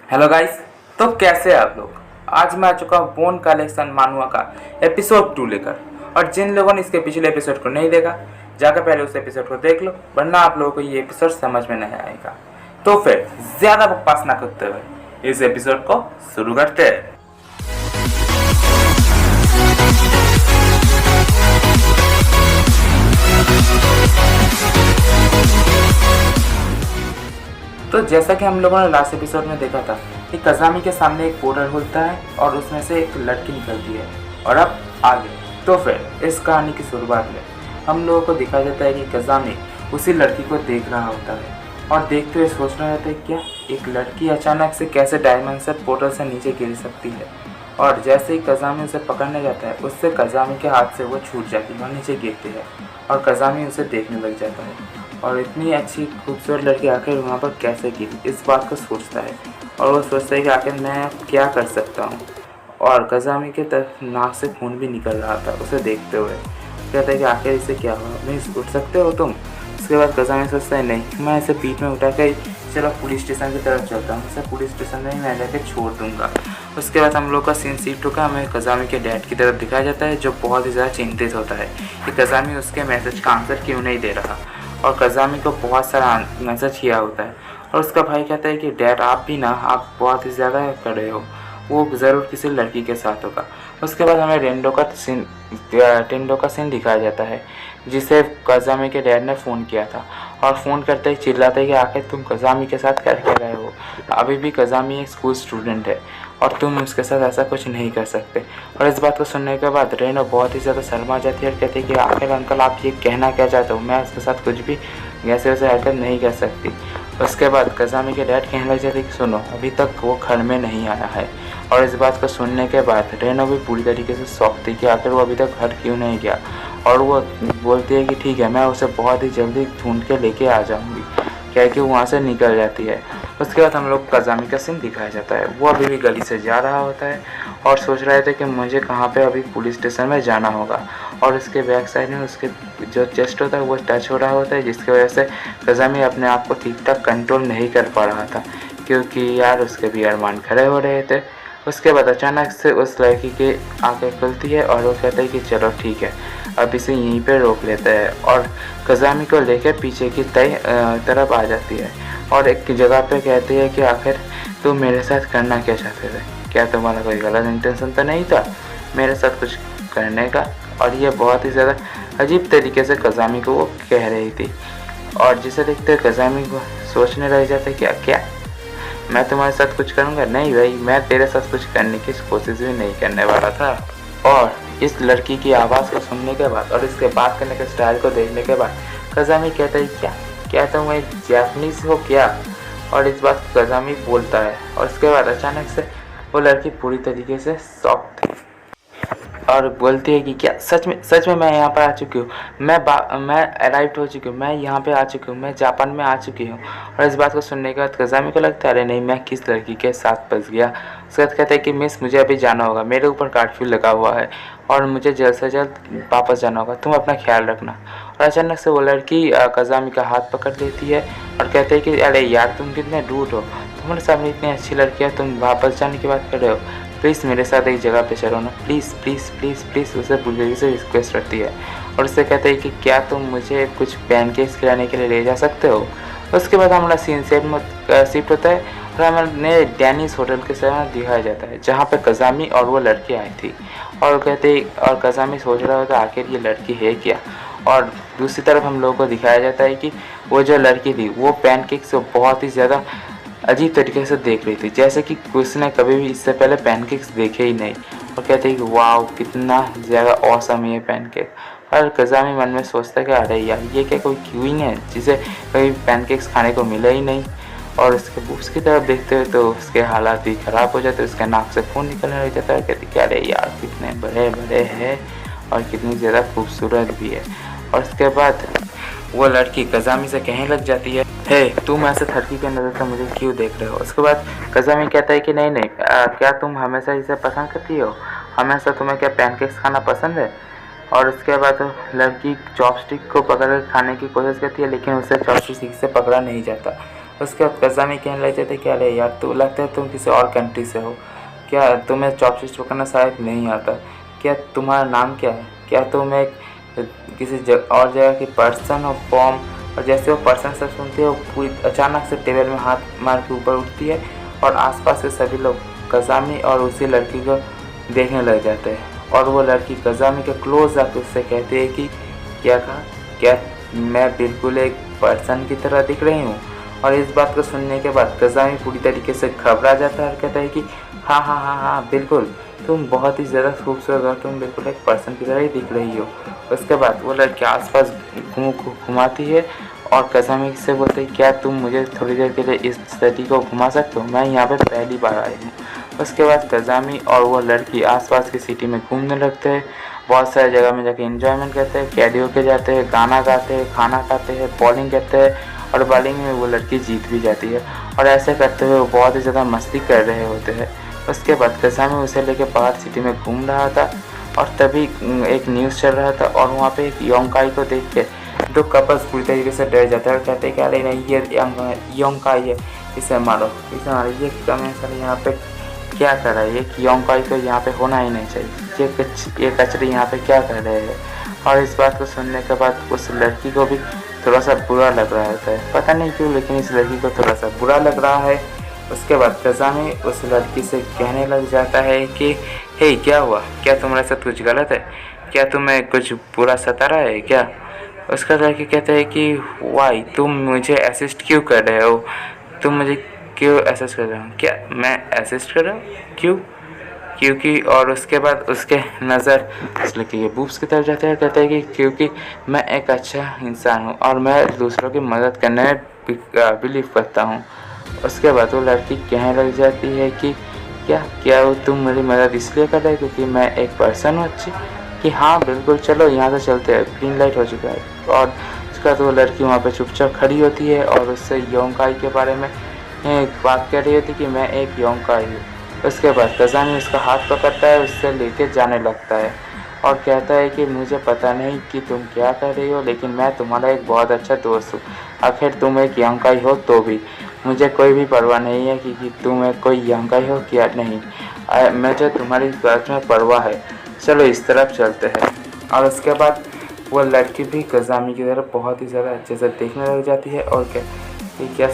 Hello guys. तो कैसे हैं आप लोग। आज मैं आ चुका हूँ बोन कलेक्शन मानुआ का एपिसोड 2 लेकर। और जिन लोगों ने इसके पिछले एपिसोड को नहीं देखा, जाकर पहले उस एपिसोड को देख लो, वरना आप लोगों को ये एपिसोड समझ में नहीं आएगा। तो फिर ज़्यादा बकवास ना करते हुए इस एपिसोड को शुरू करते हैं। तो जैसा कि हम लोगों ने लास्ट एपिसोड में देखा था कि कज़ामी के सामने एक पोर्टल खुलता है और उसमें से एक लड़की निकलती है। और अब आगे तो फिर इस कहानी की शुरुआत में हम लोगों को दिखाया जाता है कि कज़ामी उसी लड़की को देख रहा होता है और देखते हुए सोच रहा होता है क्या एक लड़की अचानक से कैसे डायमेंशन पोर्टल से नीचे गिर सकती है। और जैसे ही कज़ामी उसे पकड़ने जाता है, उससे कज़ामी के हाथ से वो छूट जाती है और नीचे गिरती है और कज़ामी उसे देखने लग जाता है। और इतनी अच्छी खूबसूरत लड़की आखिर वहाँ पर कैसे गिरी, इस बात को सोचता है। और वो सोचता है कि आखिर मैं क्या कर सकता हूँ। और कज़ामी के तरफ नाक से खून भी निकल रहा था उसे देखते हुए। कहता है कि आखिर इसे क्या हुआ, नहीं उठ सकते हो तुम। उसके बाद कज़ामी सोचता है नहीं, मैं इसे पीठ में उठा कर चलो पुलिस स्टेशन की तरफ चलता हूँ, इसे पुलिस स्टेशन में ही मैं जाकर छोड़ दूँगा। उसके बाद हम लोग का सीन शिफ्ट होकर हमें कज़ामी के डैड की तरफ दिखाया जाता है, जो बहुत ही ज़्यादा चिंतित होता है कि कज़ामी उसके मैसेज का आंसर क्यों नहीं दे रहा। और कज़ामी को बहुत सारा मैसेज किया होता है। और उसका भाई कहता है कि डैड आप भी ना, आप बहुत ही ज़्यादा कर रहे हो, वो ज़रूर किसी लड़की के साथ होगा। उसके बाद हमें टेंडो का सीन दिखाया जाता है, जिसे कज़ामी के डैड ने फ़ोन किया था। और फ़ोन करते ही चिल्लाते हैं कि आखिर तुम कज़ामी के साथ कर क्या रहे हो, अभी भी कज़ामी एक स्कूल स्टूडेंट है और तुम उसके साथ ऐसा कुछ नहीं कर सकते। और इस बात को सुनने के बाद रेनो बहुत ही ज़्यादा शर्मा जाती है और कहती है कि आखिर अंकल आप ये कहना क्या चाहते हो, मैं उसके साथ कुछ भी वैसे हरकत नहीं कर सकती। उसके बाद कज़ामी के डैड कहने लग जाते कि सुनो, अभी तक वो घर में नहीं आया है। और इस बात को सुनने के बाद रेनो भी पूरी तरीके से शॉक थी कि आखिर वो अभी तक घर क्यों नहीं गया। और वो बोलती है कि ठीक है, मैं उसे बहुत ही जल्दी ढूंढ के लेके आ जाऊंगी, क्या कि वहाँ से निकल जाती है। उसके बाद हम लोग कज़ामी का सीन दिखाया जाता है, वो अभी भी गली से जा रहा होता है और सोच रहे थे कि मुझे कहाँ पे अभी पुलिस स्टेशन में जाना होगा। और उसके बैक साइड में उसके जो चेस्ट होता है वो टच हो रहा होता है, जिसकी वजह से कज़ामी अपने आप को ठीक ठाक कंट्रोल नहीं कर पा रहा था, क्योंकि यार उसके भी अरमान खड़े हो रहे थे। उसके बाद अचानक से उस लड़की की आंखें खुलती है और वो कहता है कि चलो ठीक है, अब इसे यहीं पे रोक लेते हैं। और कज़ामी को लेकर पीछे की तरफ आ जाती है और एक जगह पे कहती है कि आखिर तुम मेरे साथ करना क्या चाहते थे, क्या तुम्हारा कोई गलत इंटेंशन तो नहीं था मेरे साथ कुछ करने का। और ये बहुत ही ज़्यादा अजीब तरीके से कज़ामी को वो कह रही थी। और जिसे देखते कज़ामी को सोचने लग जाते क्या क्या मैं तुम्हारे साथ कुछ करूँगा, नहीं भाई, मैं तेरे साथ कुछ करने की कोशिश भी नहीं करने वाला था। और इस लड़की की आवाज़ को सुनने के बाद और इसके बात करने के स्टाइल को देखने के बाद कज़ामी कहता है क्या तुम एक जापानीज़ हो क्या। और इस बात को कज़ामी बोलता है और उसके बाद अचानक से वो लड़की पूरी तरीके से शॉक थी और बोलती है कि क्या सच में मैं यहाँ पर आ चुकी हूँ, मैं अराइव हो चुकी हूँ, मैं यहाँ पे आ चुकी हूँ, मैं जापान में आ चुकी हूँ। और इस बात को सुनने के बाद कज़ामी को लगता है अरे नहीं, मैं किस लड़की के साथ फंस गया। उसके बाद कहता है कि मिस मुझे अभी जाना होगा, मेरे ऊपर कर्फ्यू लगा हुआ है और मुझे जल्द से जल्द वापस जाना होगा, तुम अपना ख्याल रखना। और अचानक से वो लड़की कज़ामी का हाथ पकड़ लेती है और कहते हैं कि अरे यार तुम कितने रूड हो, तुम्हारे सामने इतनी अच्छी लड़की है, तुम वापस जाने की बात कर रहे हो, प्लीज़ मेरे साथ एक जगह पे चलो ना, प्लीज़ प्लीज़ प्लीज़ प्लीज़, उसे पूरी से रिक्वेस्ट करती है। और उससे कहते हैं कि क्या तुम मुझे कुछ पैनकेक्स खिलाने के लिए ले जा सकते हो। उसके बाद हमारा सीन सेट में शिफ्ट होता है और हमें डैनिस होटल के साथ दिखाया जाता है, जहाँ पे कज़ामी और वो लड़की आई थी। और कज़ामी सोच रहा होता है आखिर ये लड़की है क्या। और दूसरी तरफ हम लोगों को दिखाया जाता है कि वो जो लड़की थी वो पैनकेक्स को बहुत ही ज़्यादा अजीब तरीके से देख रही थी, जैसे कि उसने कभी भी इससे पहले पैनकेक्स देखे ही नहीं। और कहते हैं कि वाह कितना ज़्यादा ऑसम है ये पैनकेक। और कज़ामी मन में सोचता है कि अरे यार ये क्या कोई क्यूइंग है जिसे कभी पैनकेक्स खाने को मिला ही नहीं। और उसकी तरफ देखते हुए तो उसके हालात भी ख़राब हो जाते, उसके नाक से खून निकलने लग जाता है। कहती कि अरे यार कितने बड़े बड़े हैं और कितनी ज़्यादा खूबसूरत भी है। और उसके बाद वो लड़की कज़ामी से कहने लग जाती है हे तुम ऐसे थरकी के नज़र से मुझे क्यों देख रहे हो। उसके बाद कज़ामी कहता है कि नहीं क्या तुम हमेशा इसे पसंद करती हो, हमेशा तुम्हें क्या पैनकेक्स खाना पसंद है। और उसके बाद लड़की चॉपस्टिक को पकड़ कर खाने की कोशिश करती है, लेकिन उसे चॉपस्टिक से पकड़ा नहीं जाता। उसके बाद कज़ामी कहने लग जाते क्या रे यार, तू लगता है तुम किसी और कंट्री से हो क्या, तुम्हें चॉपस्टिक्स पकड़ना शायद नहीं आता, क्या तुम्हारा नाम क्या है, क्या तुम एक किसी और जगह की पर्सन हो फॉर्म। और जैसे वो पर्सन सब सुनती है वो पूरी अचानक से टेबल में हाथ मार के ऊपर उठती है और आसपास के सभी लोग कज़ामी और उसी लड़की को देखने लग जाते हैं। और वो लड़की कज़ामी के क्लोज आकर उससे कहती है कि क्या कहा, क्या मैं बिल्कुल एक पर्सन की तरह दिख रही हूँ। और इस बात को सुनने के बाद कज़ामी पूरी तरीके से घबरा जाता है और कहता है कि हाँ हाँ हाँ हाँ बिल्कुल, तुम बहुत ही ज़्यादा खूबसूरत हो, तुम बिल्कुल एक पर्सन की तरह ही दिख रही हो। उसके बाद वो लड़की आसपास घुमाती है और कज़ामी से बोलते हैं क्या तुम मुझे थोड़ी देर के लिए इस सिटी को घुमा सकते हो, मैं यहाँ पे पहली बार आई हूँ। उसके बाद कज़ामी और वो लड़की आसपास की सिटी में घूमने लगते हैं, बहुत सारी जगह में जाके एंजॉयमेंट करते हैं, कैरियोके जाते हैं, गाना गाते हैं, खाना खाते हैं, बॉलिंग करते हैं और बॉलिंग में वो लड़की जीत भी जाती है। और ऐसे करते हुए वो बहुत ही ज़्यादा मस्ती कर रहे होते हैं। उसके बाद कज़ामी उसे लेके बाहर सिटी में घूम रहा था और तभी एक न्यूज़ चल रहा था और वहाँ पे एक योंकाई को देख के दो कपल्स पूरी तरीके से डर जाते हैं और कहते हैं कि अरे नहीं ये योंकाई है, इसे मारो इसे मारो, ये कमें सर यहाँ पे क्या कर रहा है, ये योंकाई को यहाँ पे होना ही नहीं चाहिए, ये कचरे यहाँ पे क्या कर रहे हैं। और इस बात को सुनने के बाद उस लड़की को भी थोड़ा सा बुरा लग रहा होता है, पता नहीं क्यों लेकिन इस लड़की को थोड़ा सा बुरा लग रहा है। उसके बाद कज़ामी उस लड़की से कहने लग जाता है कि हे क्या हुआ, क्या तुम्हारे साथ कुछ गलत है, क्या तुम्हें कुछ बुरा सता रहा है क्या। उसका लड़की कहता है कि वाई तुम मुझे असिस्ट क्यों कर रहे हो, तुम मुझे क्यों असिस्ट कर रहे हो, क्या मैं असिस्ट कर रहा हूँ क्यों, क्योंकि। और उसके बाद उसके नज़र उस लड़की के बूब्स की तरफ जाते हैं, कहता है कि क्योंकि मैं एक अच्छा इंसान हूँ और मैं दूसरों की मदद करने में बिलीव करता हूँ। उसके बाद वो लड़की कहने लग जाती है कि क्या वो तुम मेरी मदद इसलिए कर रहे हो क्योंकि मैं एक पर्सन हूँ अच्छी, कि हाँ बिल्कुल चलो यहाँ से चलते हैं, ग्रीन लाइट हो चुका है। और उसके बाद वो लड़की वहाँ पे चुपचाप खड़ी होती है और उससे योंकाई के बारे में बात कर रही होती कि मैं एक योंकाई हूँ। उसके बाद कज़ामी उसका हाथ पकड़ता है, उससे लेके जाने लगता है और कहता है कि मुझे पता नहीं कि तुम क्या कर रही हो लेकिन मैं तुम्हारा एक बहुत अच्छा दोस्त हूँ, आखिर तुम एक योंकाई हो तो भी मुझे कोई भी परवाह नहीं है कि तुम एक कोई योंकाई हो क्या नहीं, मुझे तुम्हारी बात में परवाह है, चलो इस तरफ चलते हैं। और उसके बाद वो लड़की भी कज़ामी की तरफ बहुत ही ज़्यादा अच्छे से देखने लग जाती है और क्या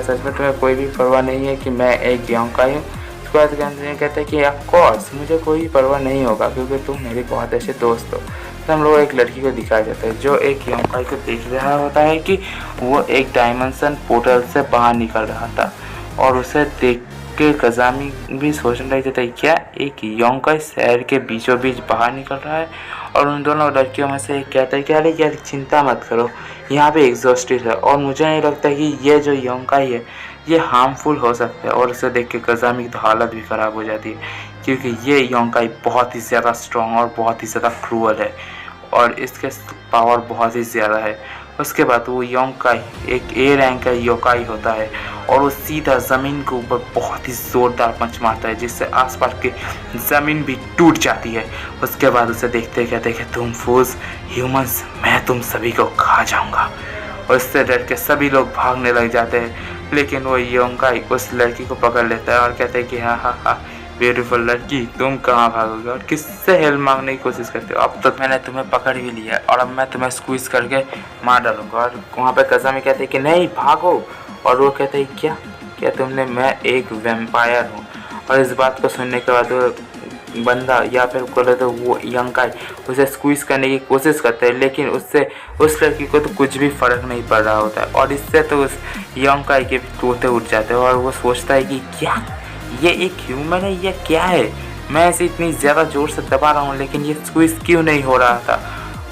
सच में तुम्हें कोई भी परवाह नहीं है कि मैं एक योंकाई हूँ। उसके बाद कहते हैं कि ऑफ कोर्स मुझे कोई परवाह नहीं होगा क्योंकि तुम मेरे बहुत अच्छे दोस्त हो। तो हम लोग एक लड़की को दिखाया जाता है जो एक योंकाई को देख रहा होता है कि वो एक डायमेंशन पोर्टल से बाहर निकल रहा था और उसे देख के कज़ामी भी सोचने लग जाता है क्या एक योंकाई शहर के बीचों बीच बाहर निकल रहा है। और उन दोनों लड़कियों में से एक कहता है कि अरे यार चिंता मत करो, यहाँ पे एग्जॉस्टिस है और मुझे नहीं लगता कि ये जो योंकाई है ये हार्मफुल हो सकता है। और उसे देख के कज़ामी की तो हालत भी ख़राब हो जाती है क्योंकि ये योंकाई बहुत ही ज़्यादा स्ट्रॉन्ग और बहुत ही ज़्यादा क्रूअल है और इसके पावर बहुत ही ज़्यादा है। उसके बाद वो योंकाई एक ए रैंक का योकाई होता है और वो सीधा ज़मीन के ऊपर बहुत ही ज़ोरदार पंच मारता है जिससे आसपास की ज़मीन भी टूट जाती है। उसके बाद उसे देखते कहते कि तुम फूस ह्यूमंस, मैं तुम सभी को खा जाऊंगा। और इससे डर के सभी लोग भागने लग जाते हैं लेकिन वो योंकाई उस लड़की को पकड़ लेता है और कहते हैं कि हाँ हाँ हाँ ब्यूटीफुल लड़की, तुम कहाँ भागोगे और किससे हेल्प मांगने की कोशिश करते हो, अब तो मैंने तुम्हें पकड़ भी लिया और अब मैं तुम्हें स्क्वीज करके मार डालूंगा। और वहाँ पे कज़ामी कहते हैं कि नहीं भागो और वो कहते हैं क्या तुमने, मैं एक वैम्पायर हूँ। और इस बात को सुनने के बाद वो बंदा या फिर बोले तो वो योंकाई उसे स्क्वीज करने की कोशिश करते हैं लेकिन उससे उस लड़की को तो कुछ भी फ़र्क नहीं पड़ रहा होता है। और इससे तो उस योंकाई के तोते उठ जाते हैं और वो सोचता है कि क्या ये एक ह्यूमन है, ये क्या है, मैं इसे इतनी ज़्यादा ज़ोर से दबा रहा हूँ लेकिन ये स्क्वीज क्यों नहीं हो रहा था।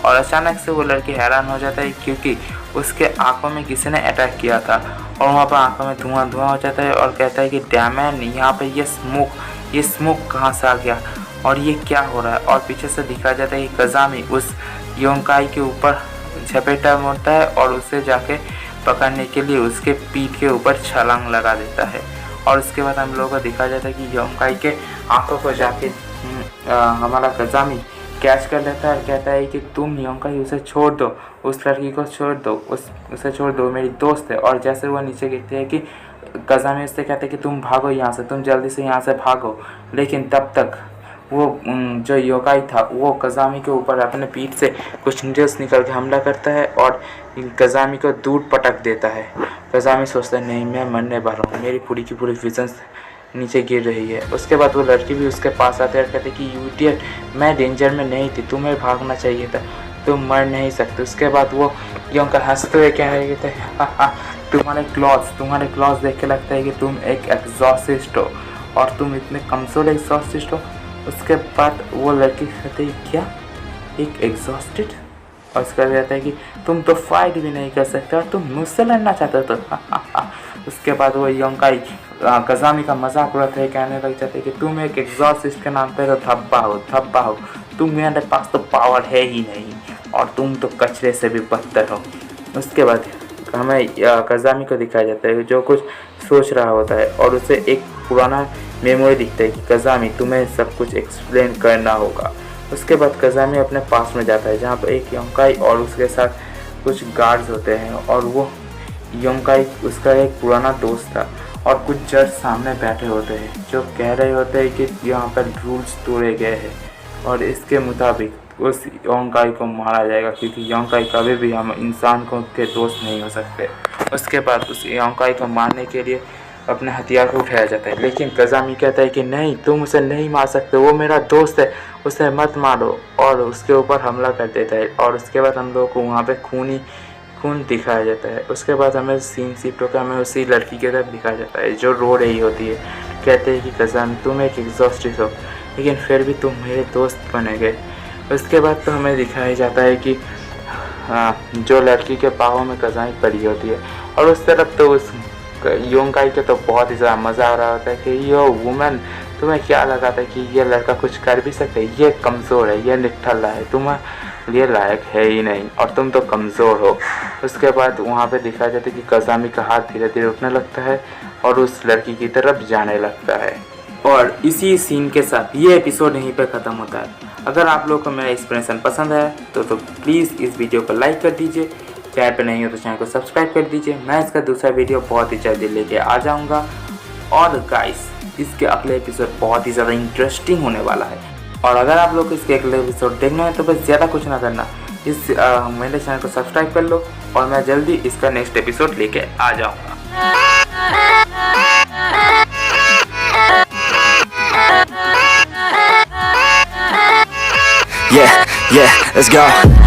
और अचानक से वो लड़की हैरान हो जाता है क्योंकि उसके आंखों में किसी ने अटैक किया था और वहाँ पर आंखों में धुआं हो जाता है और कहता है कि डैमन यहाँ पे ये स्मोक कहाँ से आ गया और ये क्या हो रहा है। और पीछे से दिखाया जाता है कि कज़ामी उस योंकाई के ऊपर झपेटा मारता है और उसे जाके पकड़ने के लिए उसके पीठ के ऊपर छलांग लगा देता है। और उसके बाद हम लोगों को दिखाया जाता है कि योंकाई के आंखों को जाके हमारा कज़ामी कैच कर लेता है और कहता है कि तुम योंकाई उसे छोड़ दो, उस लड़की को छोड़ दो, उसे छोड़ दो, मेरी दोस्त है। और जैसे वो नीचे गिरती है कि कज़ामी उससे कहते हैं कि तुम भागो यहाँ से, तुम जल्दी से यहाँ से भागो। लेकिन तब तक वो जो योकाई था वो कज़ामी के ऊपर अपने पीठ से कुछ नीडल्स निकल के हमला करता है और कज़ामी को दूर पटक देता है। कज़ामी सोचता है नहीं, मैं मरने वाला हूँ, मेरी पूरी की पूरी विजन्स नीचे गिर रही है। उसके बाद वो लड़की भी उसके पास आते हैं और कहते कि यू इडियट, मैं डेंजर में नहीं थी, तुम्हें भागना चाहिए था, तुम मर नहीं सकते। उसके बाद वो योंका हंसते हुए कह रहे थे तुम्हारे क्लॉज देख के लगता है कि तुम एक एग्जॉसिस्ट हो और तुम इतने कमज़ोर एग्जॉसिस्ट हो। उसके बाद वो लड़की कहती है क्या, एक एग्जॉस्टेड? और उसका कहता है कि तुम तो फाइट भी नहीं कर सकते और तुम मुझसे लड़ना चाहते हो तो उसके बाद वो योंकाई कज़ामी का मजाक उड़ाते हैं, कहने लग जाते हैं कि तुम एक एग्जॉसिस्ट के नाम पे तो धब्बा हो, तुम मेरे पास तो पावर है ही नहीं और तुम तो कचरे से भी बदतर हो। उसके बाद हमें कज़ामी को दिखाया जाता है जो कुछ सोच रहा होता है और उसे एक पुराना मेमोरी दिखता है कि कज़ामी तुम्हें सब कुछ एक्सप्लेन करना होगा। उसके बाद कज़ामी अपने पास में जाता है जहाँ पर एक योंकाई और उसके साथ कुछ गार्ड्स होते हैं और वो योंकाई उसका एक पुराना दोस्त था और कुछ जज सामने बैठे होते हैं जो कह रहे होते हैं कि यहाँ पर रूल्स तोड़े गए हैं और इसके मुताबिक उस योंकाई को मारा जाएगा क्योंकि योंकाई कभी भी हम इंसान को के दोस्त नहीं हो सकते। उसके बाद उस योंकाई को मारने के लिए अपने हथियार को उठाया जाता है, लेकिन कज़ामी कहता है कि नहीं, तुम उसे नहीं मार सकते, वो मेरा दोस्त है, उसे मत मारो। और उसके ऊपर हमला कर देता है और उसके बाद हम लोग को वहाँ पे खून दिखाया जाता है। उसके बाद हमें सीन शिफ्ट होकर हमें उसी लड़की की तरफ दिखाया जाता है जो रो रही होती है। कहते हैं कि कज़ामी तुम एक एग्जॉस्टिव हो लेकिन फिर भी तुम मेरे दोस्त बने गए। उसके बाद तो हमें दिखाया जाता है कि जो लड़की के पाँवों में कज़ामी पड़ी होती है और उस तरफ तो उस योंकाई के तो बहुत ही ज़्यादा मज़ा आ रहा होता है कि यो वुमेन, तुम्हें क्या लगा था कि ये लड़का कुछ कर भी सकता है, ये कमज़ोर है, ये निठल्ला है, तुम्हें ये लायक है ही नहीं और तुम तो कमज़ोर हो। उसके बाद वहाँ पे दिखाया जाता है कि कज़ामी का हाथ धीरे धीरे उठने लगता है और उस लड़की की तरफ जाने लगता है। और इसी सीन के साथ ये एपिसोड यहीं पे ख़त्म होता है। अगर आप लोगों को मेरा एक्सप्लेनेशन पसंद आया तो प्लीज़ इस वीडियो को लाइक कर दीजिए, चैनल पे नहीं हो तो चैनल को सब्सक्राइब कर दीजिए। मैं इसका दूसरा वीडियो बहुत ही जल्दी लेके आ जाऊंगा। और गाइस, इसके अगले एपिसोड बहुत ही ज़्यादा इंटरेस्टिंग होने वाला है और अगर आप लोग को इसके अगले एपिसोड देखना है तो बस ज़्यादा कुछ ना करना, मेरे चैनल को सब्सक्राइब कर लो और मैं जल्दी इसका नेक्स्ट एपिसोड लेके आ जाऊँगा। Yeah, let's go.